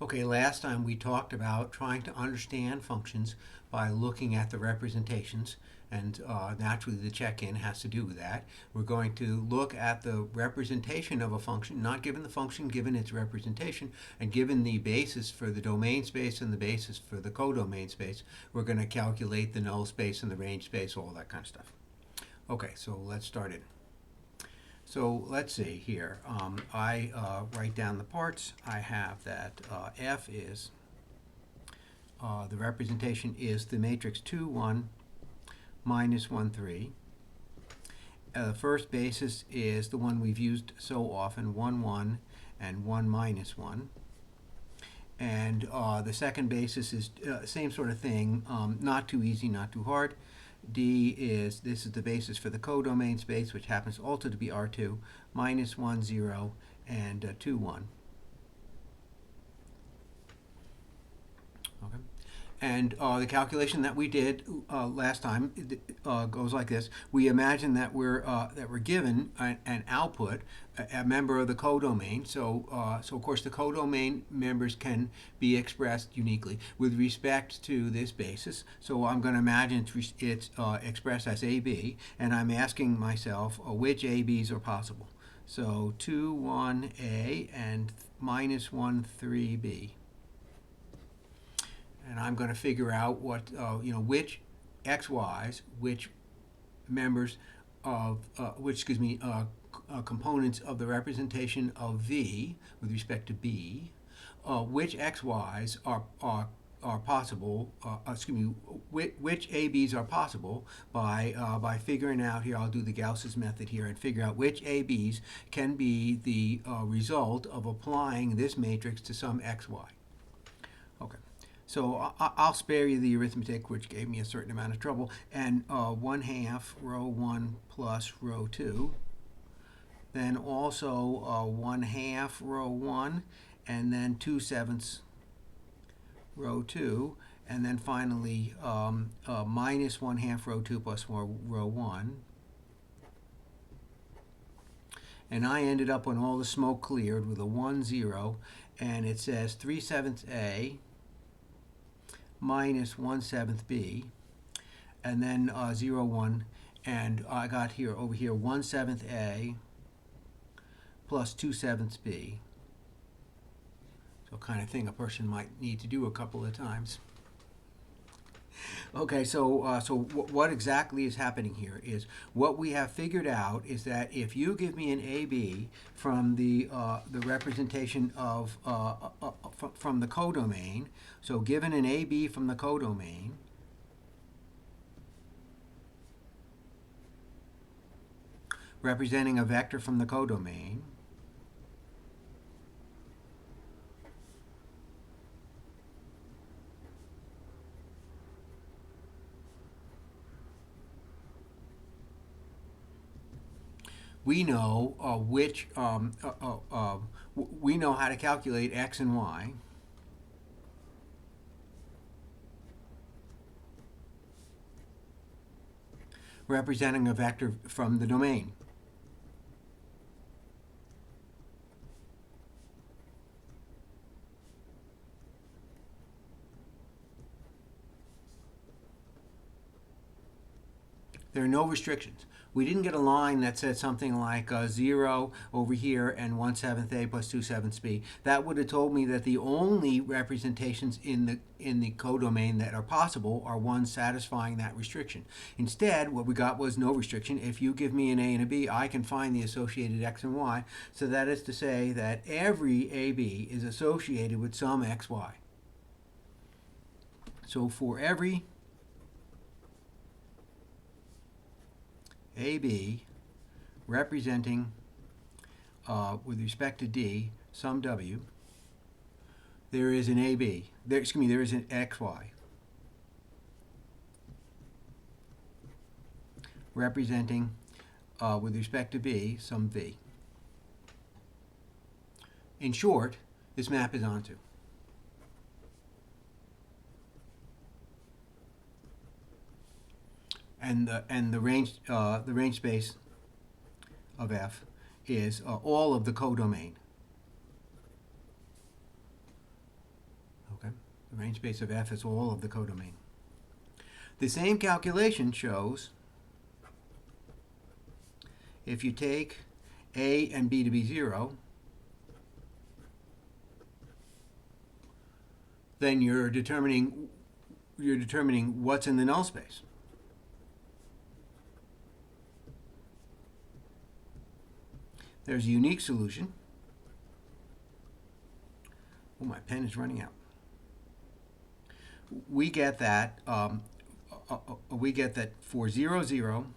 Okay, last time we talked about trying to understand functions by looking at the representations, and naturally the check-in has to do with that. We're going to look at the representation of a function, not given the function, given its representation, and given the basis for the domain space and the basis for the codomain space, we're going to calculate the null space and the range space, all that kind of stuff. Okay, so let's start it. So let's see here. I write down the parts. I have that F is, the representation is the matrix 2, 1, minus 1, 3. The first basis is the one we've used so often, 1, 1, and 1 minus 1. And the second basis is same sort of thing, not too easy, not too hard. This is the basis for the codomain space, which happens also to be R2, minus 1, 0, and 2, 1. Okay. And the calculation that we did last time goes like this. We imagine that we're given an output, a member of the codomain. So of course the codomain members can be expressed uniquely with respect to this basis. So I'm going to imagine it's expressed as AB, and I'm asking myself which ABs are possible. So 2, 1A and minus 1, 3B. And I'm going to figure out what, which xy's, which members of, components of the representation of V with respect to B, which xy's are possible, which ABs are possible by figuring out here, I'll do the Gauss's method here and figure out which ABs can be the result of applying this matrix to some xy. Okay. So I'll spare you the arithmetic, which gave me a certain amount of trouble, and 1/2 row 1 plus row 2. Then also 1/2 row 1, and then 2/7 row 2, and then finally minus 1/2 row 2 plus row 1. And I ended up when all the smoke cleared with a 1, 0, and it says 3/7 A minus 1/7 B, and then 0, 1, and I got here over here 1/7 A plus 2/7 B. So kind of thing a person might need to do a couple of times. Okay, so what exactly is happening here is what we have figured out is that if you give me an AB from the representation of from the codomain, so given an AB from the codomain, representing a vector from the codomain, we know we know how to calculate x and y. Representing a vector from the domain. There are no restrictions. We didn't get a line that said something like 0 over here and 1/7 A plus 2/7 B. That would have told me that the only representations in the codomain that are possible are ones satisfying that restriction. Instead, what we got was no restriction. If you give me an A and a B, I can find the associated x and y. So that is to say that every AB is associated with some xy. So for every AB representing, with respect to D, some W, there is an AB. There is an XY representing, with respect to B, some V. In short, this map is onto. And the range space of F is all of the codomain. The range space of F is all of the codomain. The same calculation shows if you take A and B to be 0, then you're determining what's in the null space. There's a unique solution. Oh, my pen is running out. We get that for 0, 0,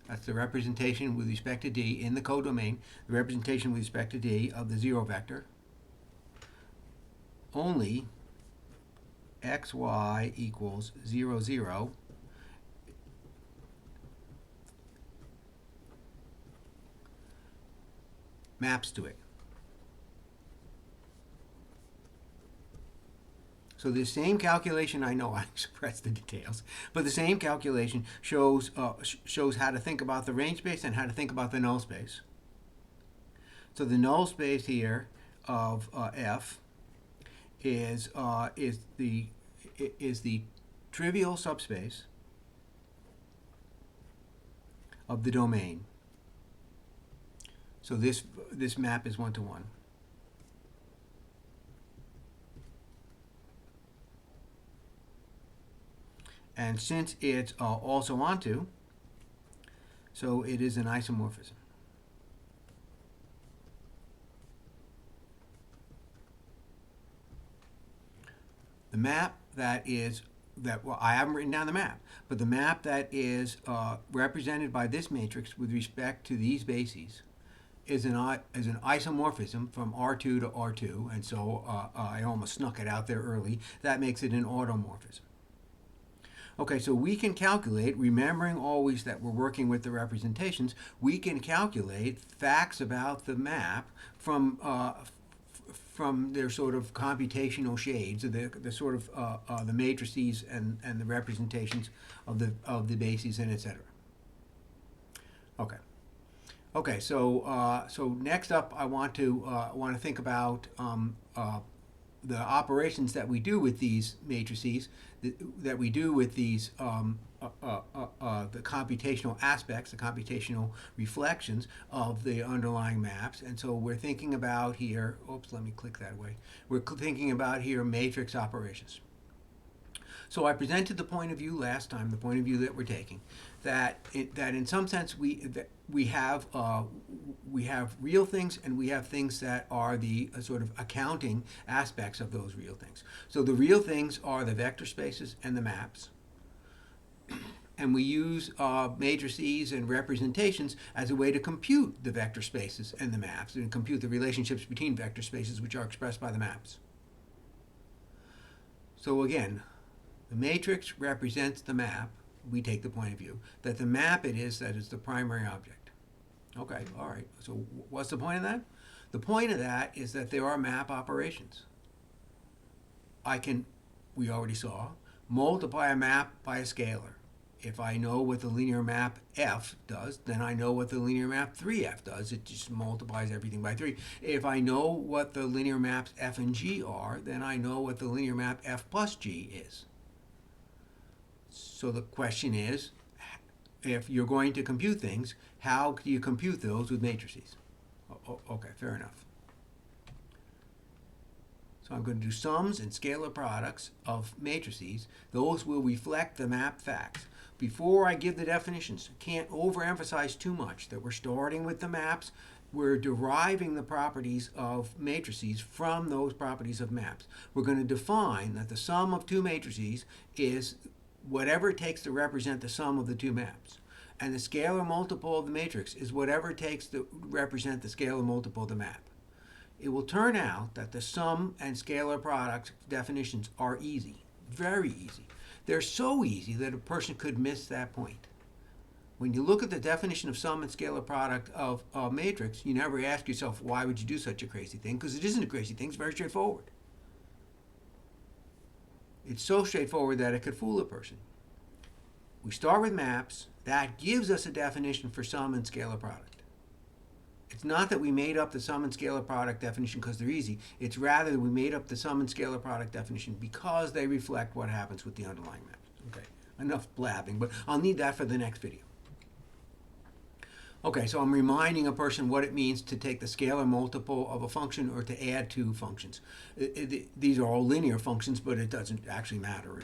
that's the representation with respect to D in the codomain, the representation with respect to D of the 0 vector. Only xy equals 0, 0 maps to it. So the same calculation, I know I expressed the details, but the same calculation shows how to think about the range space and how to think about the null space. So the null space here of F is the trivial subspace of the domain. So this map is 1 to 1. And since it's also onto, so it is an isomorphism. The map well, I haven't written down the map, but the map that is represented by this matrix with respect to these bases is an isomorphism from R2 to R2, and so I almost snuck it out there early. That makes it an automorphism. Okay, so we can calculate, remembering always that we're working with the representations, we can calculate facts about the map from their sort of computational shades, the sort of the matrices and the representations of the bases and etc. Okay. Okay, so next up, I want to think about the operations that we do with these matrices, that we do with these the computational aspects, the computational reflections of the underlying maps. And so we're thinking about here. Oops, let me click that away. We're thinking about here matrix operations. So I presented the point of view last time, the point of view that we're taking, that in some sense we have real things and we have things that are the sort of accounting aspects of those real things. So the real things are the vector spaces and the maps. And we use matrices and representations as a way to compute the vector spaces and the maps and compute the relationships between vector spaces which are expressed by the maps. So again, the matrix represents the map. We take the point of view that the map it is that is the primary object. Okay, all right. So what's the point of that? The point of that is that there are map operations. We already saw, multiply a map by a scalar. If I know what the linear map F does, then I know what the linear map 3F does. It just multiplies everything by 3. If I know what the linear maps F and G are, then I know what the linear map F plus G is. So the question is, if you're going to compute things, how do you compute those with matrices? Okay, fair enough. So I'm going to do sums and scalar products of matrices. Those will reflect the map facts. Before I give the definitions, can't overemphasize too much that we're starting with the maps. We're deriving the properties of matrices from those properties of maps. We're going to define that the sum of two matrices is whatever it takes to represent the sum of the two maps. And the scalar multiple of the matrix is whatever it takes to represent the scalar multiple of the map. It will turn out that the sum and scalar product definitions are easy, very easy. They're so easy that a person could miss that point. When you look at the definition of sum and scalar product of a matrix, you never ask yourself, why would you do such a crazy thing? Because it isn't a crazy thing, it's very straightforward. It's so straightforward that it could fool a person. We start with maps. That gives us a definition for sum and scalar product. It's not that we made up the sum and scalar product definition because they're easy. It's rather that we made up the sum and scalar product definition because they reflect what happens with the underlying maps. Okay, enough blabbing, but I'll need that for the next video. Okay, so I'm reminding a person what it means to take the scalar multiple of a function or to add two functions. These are all linear functions, but it doesn't actually matter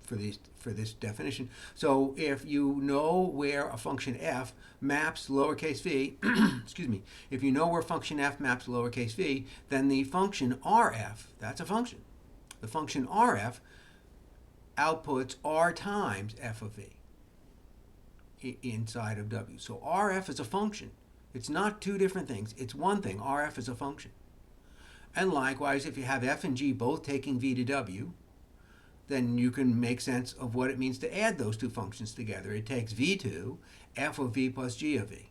for this definition. So if you know where a function f maps lowercase v, excuse me, if you know where function f maps lowercase v, then the function rf, that's a function. The function rf outputs r times f of v inside of W. So RF is a function. It's not two different things. It's one thing. RF is a function. And likewise, if you have F and G both taking V to W, then you can make sense of what it means to add those two functions together. It takes V2, F of V plus G of V.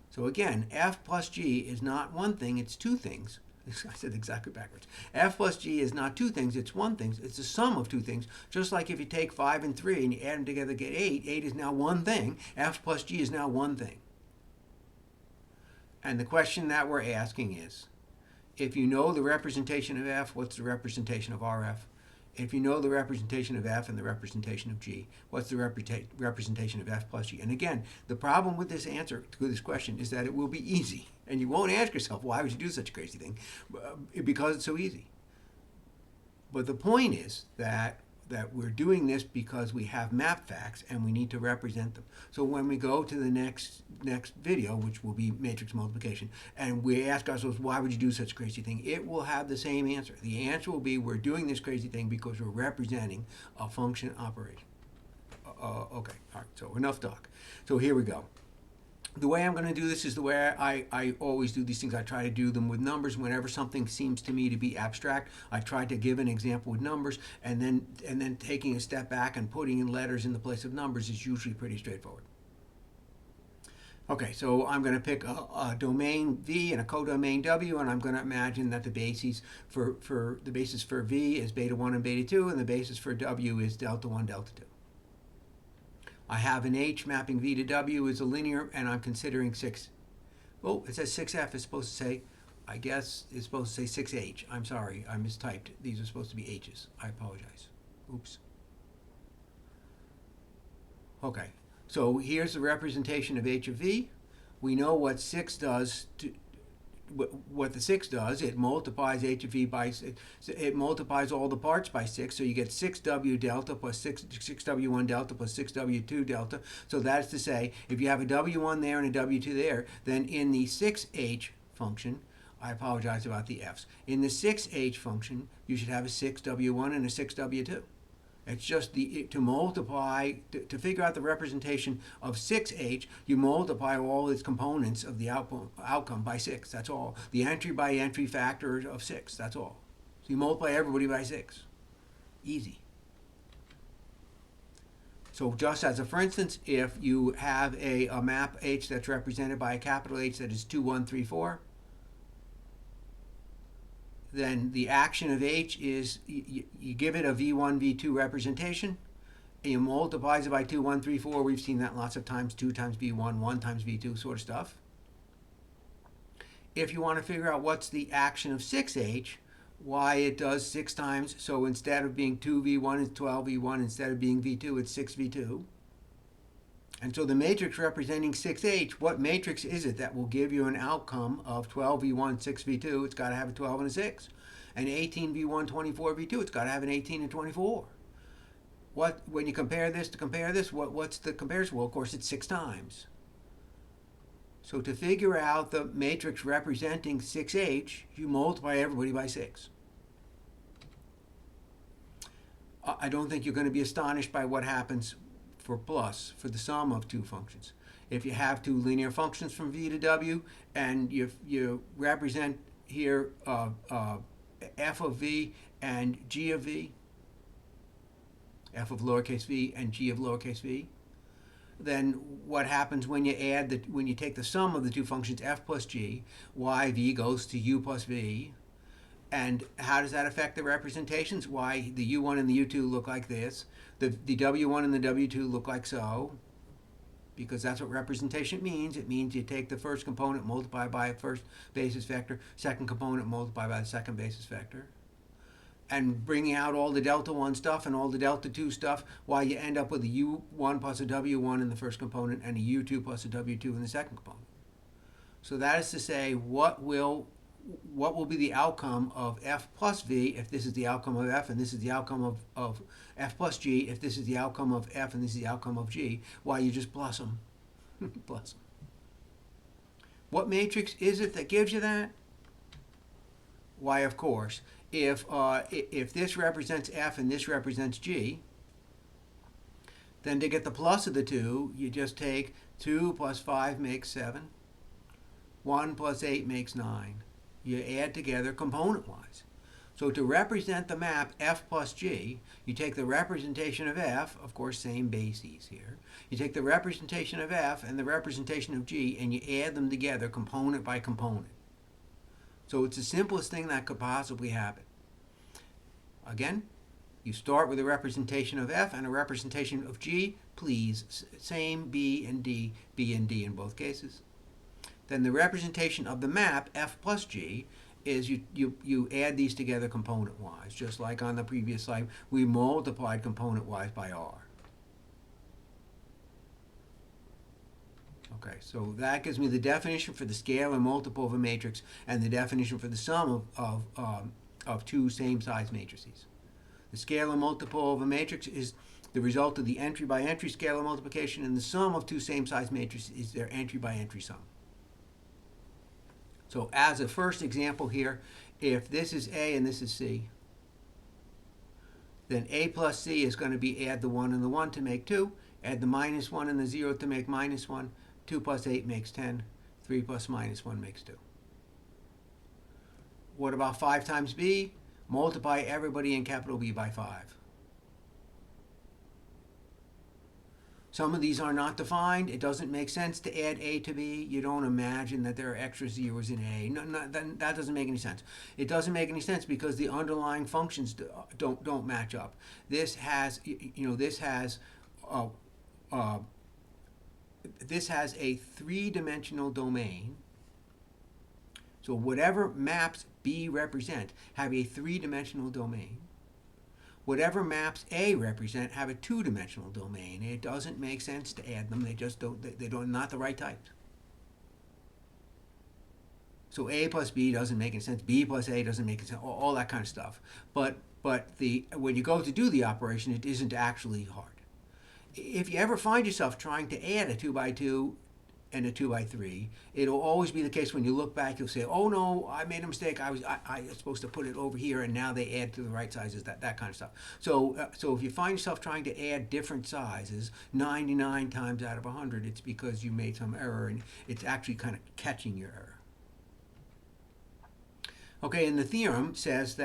So again, F plus G is not one thing, it's two things. I said exactly backwards. F plus G is not two things, it's one thing. It's the sum of two things. Just like if you take 5 and 3 and you add them together to get 8, 8 is now one thing. F plus G is now one thing. And the question that we're asking is, if you know the representation of F, what's the representation of RF? If you know the representation of F and the representation of G, what's the representation of F plus G? And again, the problem with this answer to this question is that it will be easy. And you won't ask yourself, why would you do such a crazy thing? Because it's so easy. But the point is that we're doing this because we have map facts and we need to represent them. So when we go to the next video, which will be matrix multiplication, and we ask ourselves, why would you do such a crazy thing? It will have the same answer. The answer will be, we're doing this crazy thing because we're representing a function operation. Okay, all right, so enough talk. So here we go. The way I'm going to do this is the way I always do these things. I try to do them with numbers. Whenever something seems to me to be abstract, I try to give an example with numbers, and then taking a step back and putting in letters in the place of numbers is usually pretty straightforward. Okay, so I'm going to pick a domain V and a codomain W, and I'm going to imagine that the basis for V is beta 1 and beta 2, and the basis for W is delta 1, delta 2. I have an H mapping V to W is a linear, and I'm considering 6. Oh, it says 6F. It's supposed to say, I guess it's supposed to say 6H. I'm sorry, I mistyped. These are supposed to be H's. I apologize. Oops. Okay, so here's the representation of H of V. We know what 6 does to what the 6 does. It multiplies H of V by, it multiplies all the parts by 6, so you get 6W delta plus 6W1 delta plus 6W2 delta. So that's to say, if you have a W1 there and a W2 there, then in the 6H function, I apologize about the F's, in the 6H function, you should have a 6W1 and a 6W2. It's just to multiply, to figure out the representation of 6H, you multiply all its components of the outcome by 6, that's all. The entry by entry factor of 6, that's all. So you multiply everybody by 6. Easy. So just as a for instance, if you have a map H that's represented by a capital H that is 2, 1, 3, 4, then the action of H is you give it a V1, V2 representation, and you multiply it by 2, 1, 3, 4. We've seen that lots of times, 2 times V1, 1 times V2 sort of stuff. If you want to figure out what's the action of 6H, why it does 6 times, so instead of being 2V1, it's 12V1, instead of being V2, it's 6V2. And so the matrix representing 6H, what matrix is it that will give you an outcome of 12V1, 6V2? It's got to have a 12 and a 6. And 18V1, 24V2, it's got to have an 18 and 24. When you compare this to compare this, what's the comparison? Well, of course, it's 6 times. So to figure out the matrix representing 6H, you multiply everybody by 6. I don't think you're going to be astonished by what happens for the sum of two functions. If you have two linear functions from V to W, and you represent here f of V and g of V, f of lowercase v and g of lowercase v, then what happens when you take the sum of the two functions f plus g, y v goes to u plus v, And how does that affect the representations? Why the U1 and the U2 look like this. The W1 and the W2 look like so. Because that's what representation means. It means you take the first component, multiply by the first basis vector, second component, multiply by the second basis vector. And bringing out all the delta 1 stuff and all the delta 2 stuff, while you end up with a U1 plus a W1 in the first component and a U2 plus a W2 in the second component. So that is to say, what will be the outcome of f plus v if this is the outcome of f and this is the outcome of f plus g if this is the outcome of f and this is the outcome of g? Why, you just plus them. Plus them. What matrix is it that gives you that? Why, of course, if this represents f and this represents g, then to get the plus of the two, you just take 2 plus 5 makes 7. 1 plus 8 makes 9. You add together component-wise. So to represent the map f plus g, you take the representation of f, of course same bases here. You take the representation of f and the representation of g and you add them together component by component. So it's the simplest thing that could possibly happen. Again, you start with a representation of f and a representation of g. Please, same b and d in both cases. Then the representation of the map f plus g is you add these together component-wise. Just like on the previous slide, we multiplied component-wise by r. Okay, so that gives me the definition for the scalar multiple of a matrix and the definition for the sum of two same-size matrices. The scalar multiple of a matrix is the result of the entry-by-entry scalar multiplication, and the sum of two same-size matrices is their entry-by-entry sum. So as a first example here, if this is A and this is C, then A plus C is going to be add the 1 and the 1 to make 2, add the minus 1 and the 0 to make minus 1, 2 plus 8 makes 10, 3 plus minus 1 makes 2. What about 5 times B? Multiply everybody in capital B by 5. Some of these are not defined. It doesn't make sense to add A to B. You don't imagine that there are extra zeros in A. That doesn't make any sense. It doesn't make any sense because the underlying functions don't match up. This has a three-dimensional domain. So whatever maps B represent have a three-dimensional domain. Whatever maps A represent have a two-dimensional domain. It doesn't make sense to add them. They just don't. They don't. Not the right types. So A plus B doesn't make any sense. B plus A doesn't make any sense. All that kind of stuff. But when you go to do the operation, it isn't actually hard. If you ever find yourself trying to add a 2 by 2 and a 2 by 3, it'll always be the case when you look back, you'll say, oh no, I made a mistake. I was supposed to put it over here and now they add to the right sizes, that kind of stuff. So if you find yourself trying to add different sizes 99 times out of 100, it's because you made some error and it's actually kind of catching your error. Okay, and the theorem says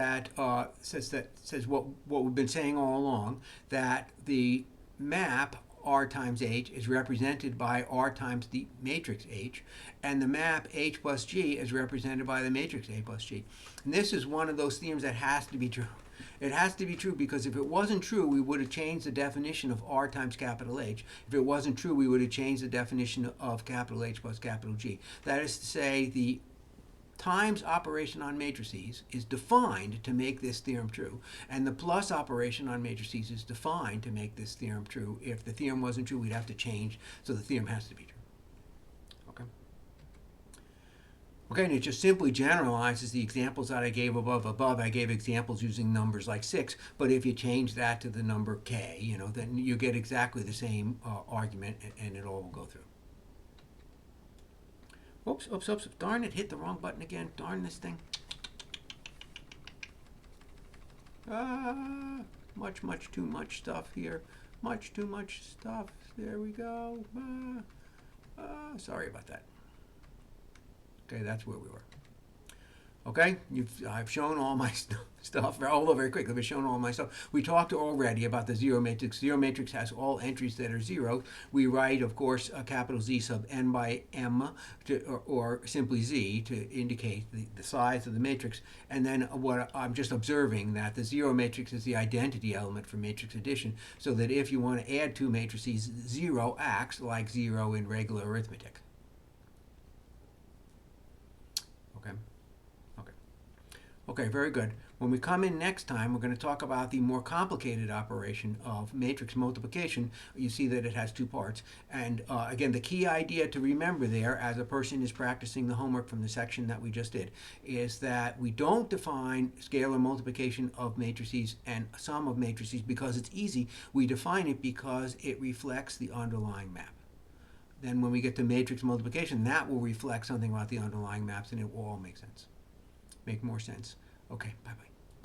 what we've been saying all along, that the map R times H is represented by R times the matrix H, and the map H plus G is represented by the matrix A plus G. And this is one of those theorems that has to be true. It has to be true because if it wasn't true, we would have changed the definition of R times capital H. If it wasn't true, we would have changed the definition of capital H plus capital G. That is to say, the times operation on matrices is defined to make this theorem true, and the plus operation on matrices is defined to make this theorem true. If the theorem wasn't true, we'd have to change, so the theorem has to be true. Okay, and it just simply generalizes the examples that I gave above. I gave examples using numbers like 6, but if you change that to the number k, then you get exactly the same argument, and it all will go through. Oops. Darn it, hit the wrong button again. Darn this thing. Much too much stuff here. Much too much stuff. There we go. Sorry about that. Okay, that's where we were. Okay, I've shown all my stuff, although very quickly, but shown all my stuff. We talked already about the zero matrix. Zero matrix has all entries that are zero. We write, of course, a capital Z sub n by m, or simply Z to indicate the size of the matrix. And then what I'm just observing that the zero matrix is the identity element for matrix addition, so that if you want to add two matrices, zero acts like zero in regular arithmetic. Okay. Okay. Okay, very good. When we come in next time, we're going to talk about the more complicated operation of matrix multiplication. You see that it has two parts. And again, the key idea to remember there, as a person is practicing the homework from the section that we just did, is that we don't define scalar multiplication of matrices and sum of matrices because it's easy. We define it because it reflects the underlying map. Then when we get to matrix multiplication, that will reflect something about the underlying maps, and it will all make sense. Make more sense. Okay, bye-bye.